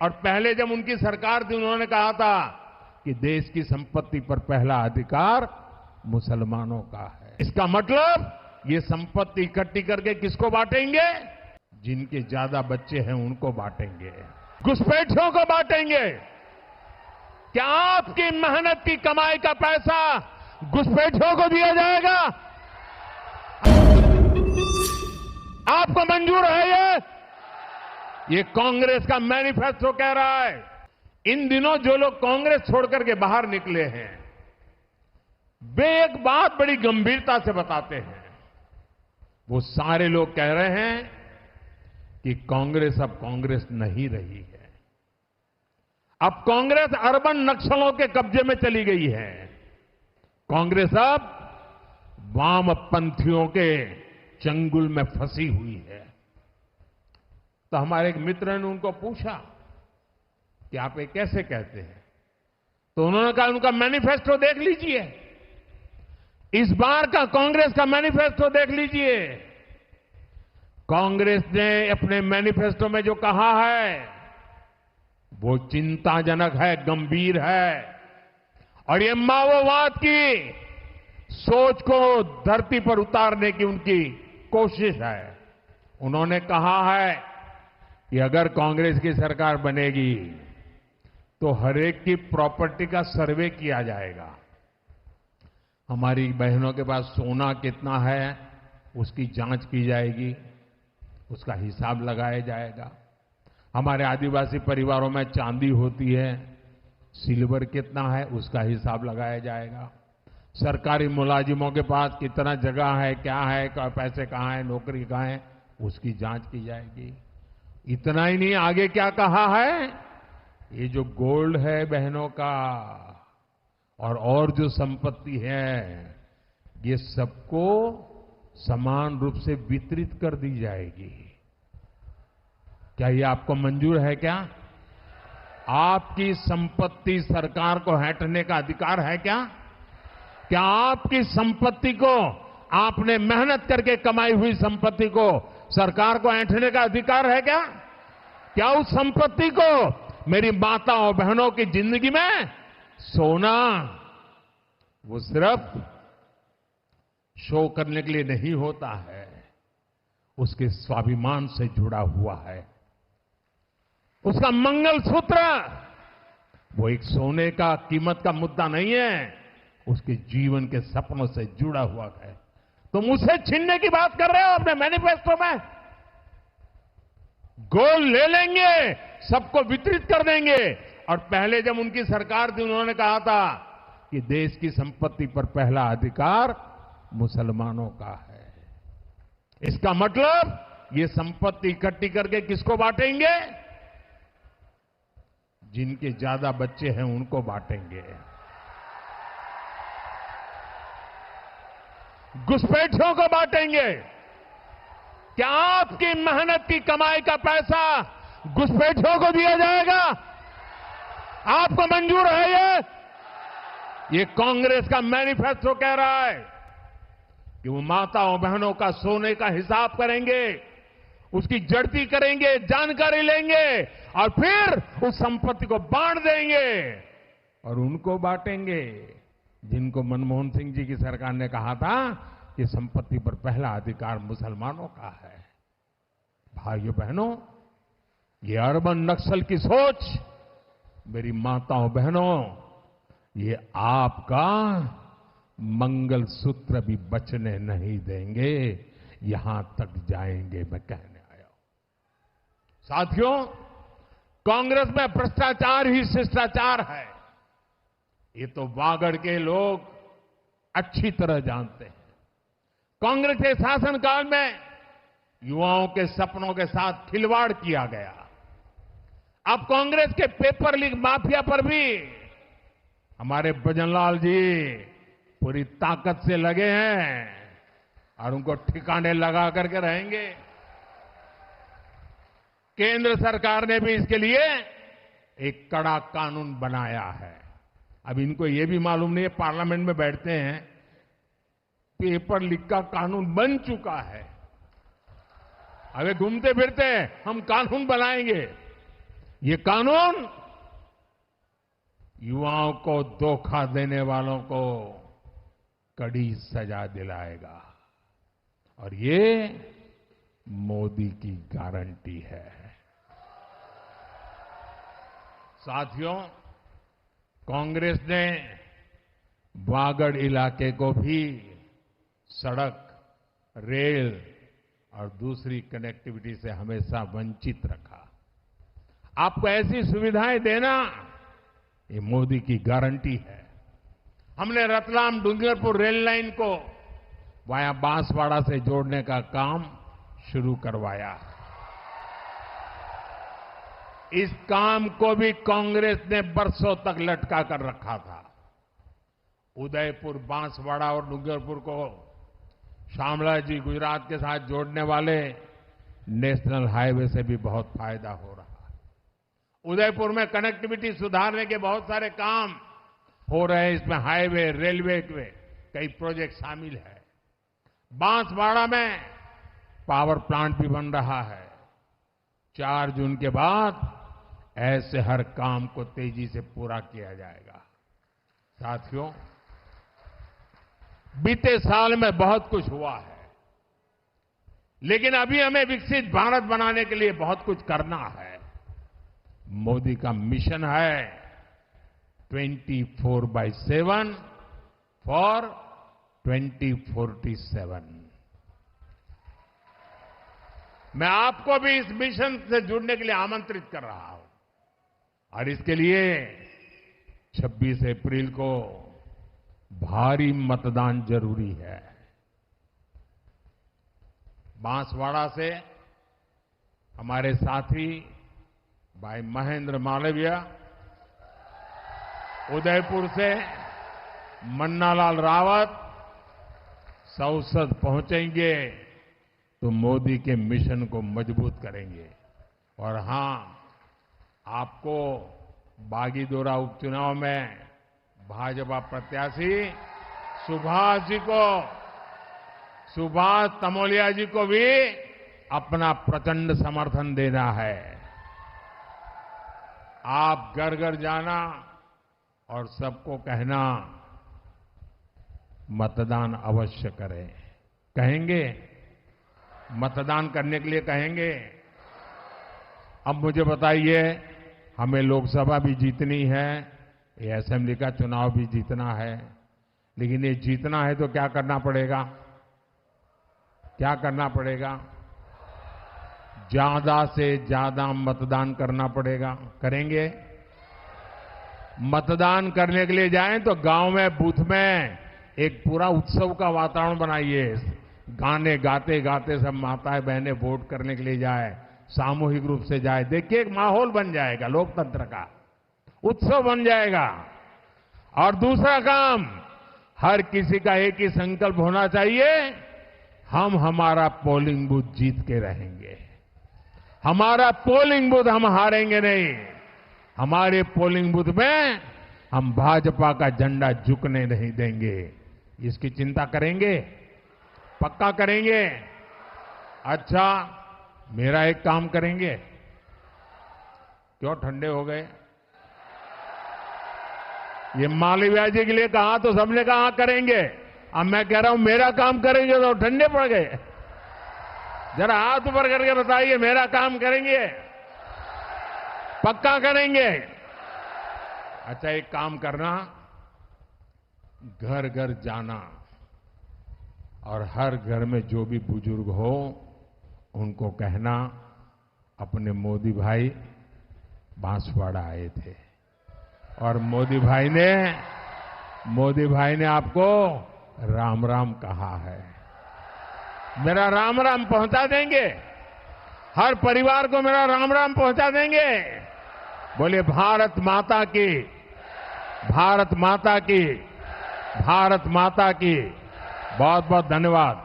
और पहले जब उनकी सरकार थी उन्होंने कहा था कि देश की संपत्ति पर पहला अधिकार मुसलमानों का है। इसका मतलब ये संपत्ति इकट्ठी करके किसको बांटेंगे? जिनके ज्यादा बच्चे हैं उनको बांटेंगे, घुसपैठियों को बांटेंगे। क्या आपकी मेहनत की कमाई का पैसा घुसपैठियों को दिया जाएगा? आपको मंजूर है ये कांग्रेस का मैनिफेस्टो कह रहा है। इन दिनों जो लोग कांग्रेस छोड़कर के बाहर निकले हैं वे एक बात बड़ी गंभीरता से बताते हैं। वो सारे लोग कह रहे हैं कि कांग्रेस अब कांग्रेस नहीं रही है। अब कांग्रेस अर्बन नक्सलों के कब्जे में चली गई है। कांग्रेस अब वामपंथियों के चंगुल में फंसी हुई है। तो हमारे एक मित्र ने उनको पूछा कि आप ये कैसे कहते हैं? तो उन्होंने कहा उनका मैनिफेस्टो देख लीजिए, इस बार का कांग्रेस का मैनिफेस्टो देख लीजिए। कांग्रेस ने अपने मैनिफेस्टो में जो कहा है वो चिंताजनक है, गंभीर है और ये माओवाद की सोच को धरती पर उतारने की उनकी कोशिश है। उन्होंने कहा है कि अगर कांग्रेस की सरकार बनेगी तो हरेक की प्रॉपर्टी का सर्वे किया जाएगा। हमारी बहनों के पास सोना कितना है उसकी जांच की जाएगी, उसका हिसाब लगाया जाएगा। हमारे आदिवासी परिवारों में चांदी होती है, सिल्वर कितना है उसका हिसाब लगाया जाएगा। सरकारी मुलाजिमों के पास कितना जगह है, क्या है, पैसे कहां है, नौकरी कहां है, उसकी जांच की जाएगी। इतना ही नहीं, आगे क्या कहा है, ये जो गोल्ड है बहनों का और जो संपत्ति है ये सबको समान रूप से वितरित कर दी जाएगी। क्या ये आपको मंजूर है? क्या आपकी संपत्ति सरकार को हड़पने का अधिकार है? क्या आपकी संपत्ति को, आपने मेहनत करके कमाई हुई संपत्ति को सरकार को ऐंठने का अधिकार है? क्या उस संपत्ति को मेरी माताओं बहनों की जिंदगी में सोना वो सिर्फ शो करने के लिए नहीं होता है, उसके स्वाभिमान से जुड़ा हुआ है। उसका मंगलसूत्र वो एक सोने का कीमत का मुद्दा नहीं है, उसके जीवन के सपनों से जुड़ा हुआ है। तुम उसे छीनने की बात कर रहे हो अपने मैनिफेस्टो में। गोल्ड ले लेंगे, सबको वितरित कर देंगे। और पहले जब उनकी सरकार थी उन्होंने कहा था कि देश की संपत्ति पर पहला अधिकार मुसलमानों का है। इसका मतलब ये संपत्ति इकट्ठी करके किसको बांटेंगे? जिनके ज्यादा बच्चे हैं उनको बांटेंगे, घुसपैठियों को बांटेंगे। क्या आपकी मेहनत की कमाई का पैसा घुसपैठियों को दिया जाएगा? आपको मंजूर है ये कांग्रेस का मैनिफेस्टो कह रहा है कि वो माताओं बहनों का सोने का हिसाब करेंगे, उसकी जड़ती करेंगे, जानकारी लेंगे और फिर उस संपत्ति को बांट देंगे। और उनको बांटेंगे जिनको मनमोहन सिंह जी की सरकार ने कहा था कि संपत्ति पर पहला अधिकार मुसलमानों का है। भाइयों बहनों, ये अर्बन नक्सल की सोच, मेरी माताओं बहनों, ये आपका मंगलसूत्र भी बचने नहीं देंगे, यहां तक जाएंगे, मैं कहने आया हूं। साथियों, कांग्रेस में भ्रष्टाचार ही शिष्टाचार है, ये तो वागड़ के लोग अच्छी तरह जानते हैं। कांग्रेस के शासनकाल में युवाओं के सपनों के साथ खिलवाड़ किया गया। अब कांग्रेस के पेपर लीक माफिया पर भी हमारे भजनलाल जी पूरी ताकत से लगे हैं और उनको ठिकाने लगा करके रहेंगे। केंद्र सरकार ने भी इसके लिए एक कड़ा कानून बनाया है। अब इनको ये भी मालूम नहीं है, पार्लियामेंट में बैठते हैं, पेपर लीक का कानून बन चुका है। अबे घूमते फिरते हैं, हम कानून बनाएंगे। ये कानून युवाओं को धोखा देने वालों को कड़ी सजा दिलाएगा और ये मोदी की गारंटी है। साथियों, कांग्रेस ने वागड़ इलाके को भी सड़क, रेल और दूसरी कनेक्टिविटी से हमेशा वंचित रखा। आपको ऐसी सुविधाएं देना ये मोदी की गारंटी है। हमने रतलाम डूंगरपुर रेल लाइन को वाया बांसवाड़ा से जोड़ने का काम शुरू करवाया। इस काम को भी कांग्रेस ने बरसों तक लटका कर रखा था। उदयपुर, बांसवाड़ा और डूंगरपुर को शामलाजी गुजरात के साथ जोड़ने वाले नेशनल हाईवे से भी बहुत फायदा हो रहा है। उदयपुर में कनेक्टिविटी सुधारने के बहुत सारे काम हो रहे हैं। इसमें हाईवे, रेलवे के कई प्रोजेक्ट शामिल है। बांसवाड़ा में पावर प्लांट भी बन रहा है। 4 जून के बाद ऐसे हर काम को तेजी से पूरा किया जाएगा। साथियों, बीते साल में बहुत कुछ हुआ है, लेकिन अभी हमें विकसित भारत बनाने के लिए बहुत कुछ करना है। मोदी का मिशन है 24/7 फॉर 2047। मैं आपको भी इस मिशन से जुड़ने के लिए आमंत्रित कर रहा हूं और इसके लिए 26 अप्रैल को भारी मतदान जरूरी है। बांसवाड़ा से हमारे साथी भाई महेंद्र मालवीय, उदयपुर से मन्नालाल रावत संसद पहुंचेंगे तो मोदी के मिशन को मजबूत करेंगे। और हां, आपको बागीदोरा उपचुनाव में भाजपा प्रत्याशी सुभाष तमोलिया जी को भी अपना प्रचंड समर्थन देना है। आप घर घर जाना और सबको कहना मतदान अवश्य करें। कहेंगे? मतदान करने के लिए कहेंगे? अब मुझे बताइए, हमें लोकसभा भी जीतनी है, ये असेंबली का चुनाव भी जीतना है, लेकिन ये जीतना है तो क्या करना पड़ेगा? क्या करना पड़ेगा? ज्यादा से ज्यादा मतदान करना पड़ेगा। करेंगे? मतदान करने के लिए जाएं तो गांव में, बूथ में एक पूरा उत्सव का वातावरण बनाइए। गाने गाते गाते सब माताएं बहनें वोट करने के लिए जाए, सामूहिक रूप से जाए। देखिए, एक माहौल बन जाएगा, लोकतंत्र का उत्सव बन जाएगा। और दूसरा काम, हर किसी का एक ही संकल्प होना चाहिए, हम हमारा पोलिंग बूथ जीत के रहेंगे। हमारा पोलिंग बूथ हम हारेंगे नहीं। हमारे पोलिंग बूथ में हम भाजपा का झंडा झुकने नहीं देंगे। इसकी चिंता करेंगे? पक्का करेंगे? अच्छा, मेरा एक काम करेंगे? क्यों ठंडे हो गए? ये मालवीय जी के लिए कहा तो सबने कहा करेंगे। अब मैं कह रहा हूं मेरा काम करेंगे तो ठंडे पड़ गए। जरा हाथ ऊपर करके बताइए, मेरा काम करेंगे? पक्का करेंगे? अच्छा, एक काम करना, घर घर जाना और हर घर में जो भी बुजुर्ग हो उनको कहना अपने मोदी भाई बांसवाड़ा आए थे और मोदी भाई ने आपको राम राम कहा है। मेरा राम राम पहुंचा देंगे? हर परिवार को मेरा राम राम पहुंचा देंगे? बोले भारत माता की, भारत माता की, भारत माता की। बहुत बहुत धन्यवाद।